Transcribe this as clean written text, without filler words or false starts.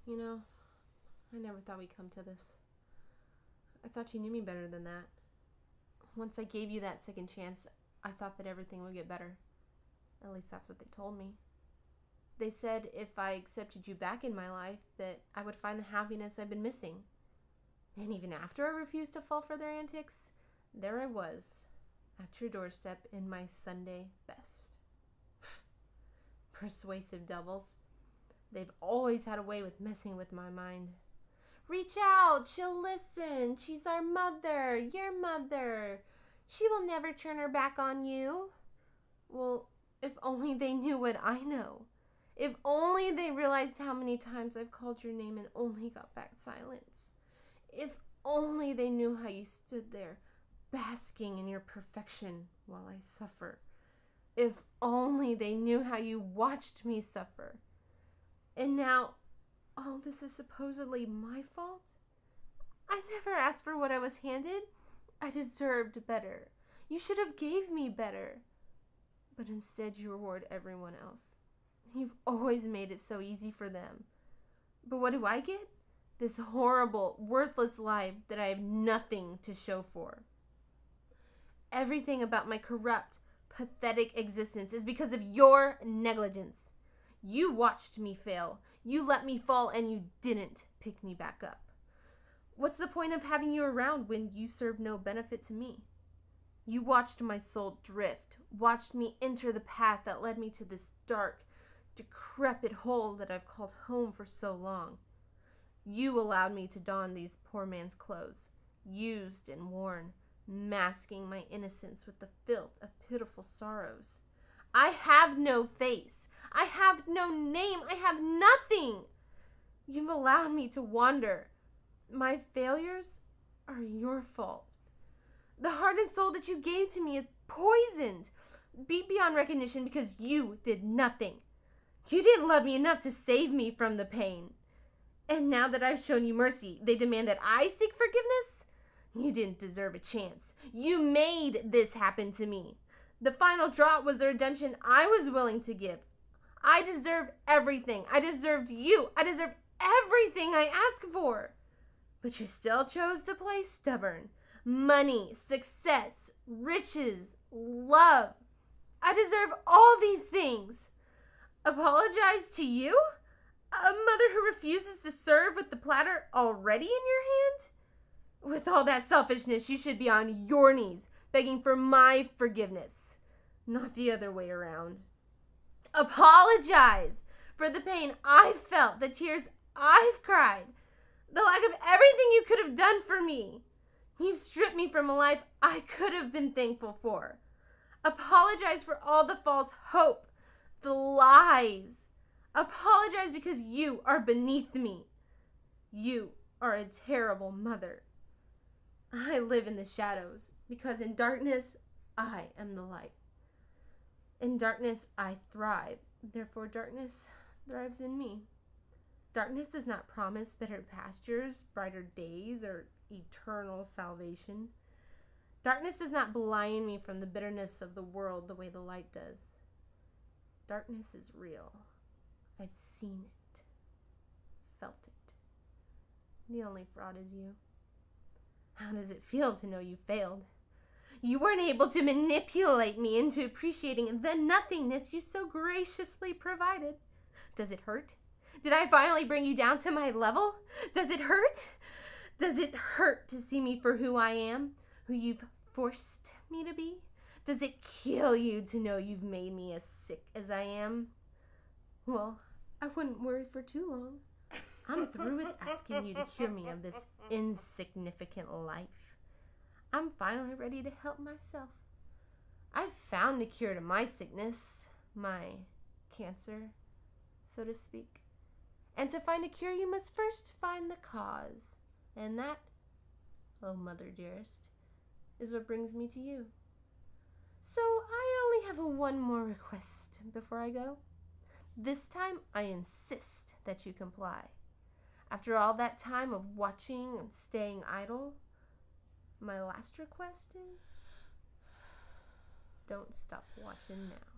You know, I never thought we'd come to this. I thought you knew me better than that. Once I gave you that second chance, I thought that everything would get better. At least that's what they told me. They said if I accepted you back in my life, that I would find the happiness I've been missing. And even after I refused to fall for their antics, there I was, at your doorstep in my Sunday best. Persuasive devils. They've always had a way with messing with my mind. Reach out, she'll listen. She's our mother, your mother. She will never turn her back on you. Well, if only they knew what I know. If only they realized how many times I've called your name and only got back silence. If only they knew how you stood there, basking in your perfection while I suffer. If only they knew how you watched me suffer. And now, all this is supposedly my fault? I never asked for what I was handed. I deserved better. You should have gave me better. But instead you reward everyone else. You've always made it so easy for them. But what do I get? This horrible, worthless life that I have nothing to show for. Everything about my corrupt, pathetic existence is because of your negligence. You watched me fail. You let me fall and you didn't pick me back up. What's the point of having you around when you serve no benefit to me? You watched my soul drift, watched me enter the path that led me to this dark, decrepit hole that I've called home for so long. You allowed me to don these poor man's clothes, used and worn, masking my innocence with the filth of pitiful sorrows. I have no face. I have no name. I have nothing. You've allowed me to wander. My failures are your fault. The heart and soul that you gave to me is poisoned, beat beyond recognition because you did nothing. You didn't love me enough to save me from the pain. And now that I've shown you mercy, they demand that I seek forgiveness? You didn't deserve a chance. You made this happen to me. The final drop was the redemption I was willing to give. I deserve everything. I deserved you. I deserve everything I asked for. But you still chose to play stubborn. Money, success, riches, love. I deserve all these things. Apologize to you? A mother who refuses to serve with the platter already in your hand? With all that selfishness, you should be on your knees, begging for my forgiveness, not the other way around. Apologize for the pain I've felt, the tears I've cried, the lack of everything you could have done for me. You've stripped me from a life I could have been thankful for. Apologize for all the false hope, the lies. Apologize because you are beneath me. You are a terrible mother. I live in the shadows because in darkness, I am the light. In darkness, I thrive. Therefore, darkness thrives in me. Darkness does not promise better pastures, brighter days, or eternal salvation. Darkness does not blind me from the bitterness of the world the way the light does. Darkness is real. I've seen it, felt it. The only fraud is you. How does it feel to know you failed? You weren't able to manipulate me into appreciating the nothingness you so graciously provided. Does it hurt? Did I finally bring you down to my level? Does it hurt? Does it hurt to see me for who I am, who you've forced me to be? Does it kill you to know you've made me as sick as I am? Well, I wouldn't worry for too long. I'm through with asking you to cure me of this insignificant life. I'm finally ready to help myself. I've found a cure to my sickness, my cancer, so to speak. And to find a cure, you must first find the cause. And that, oh Mother Dearest, is what brings me to you. So I only have one more request before I go. This time, I insist that you comply. After all that time of watching and staying idle, my last request is, don't stop watching now.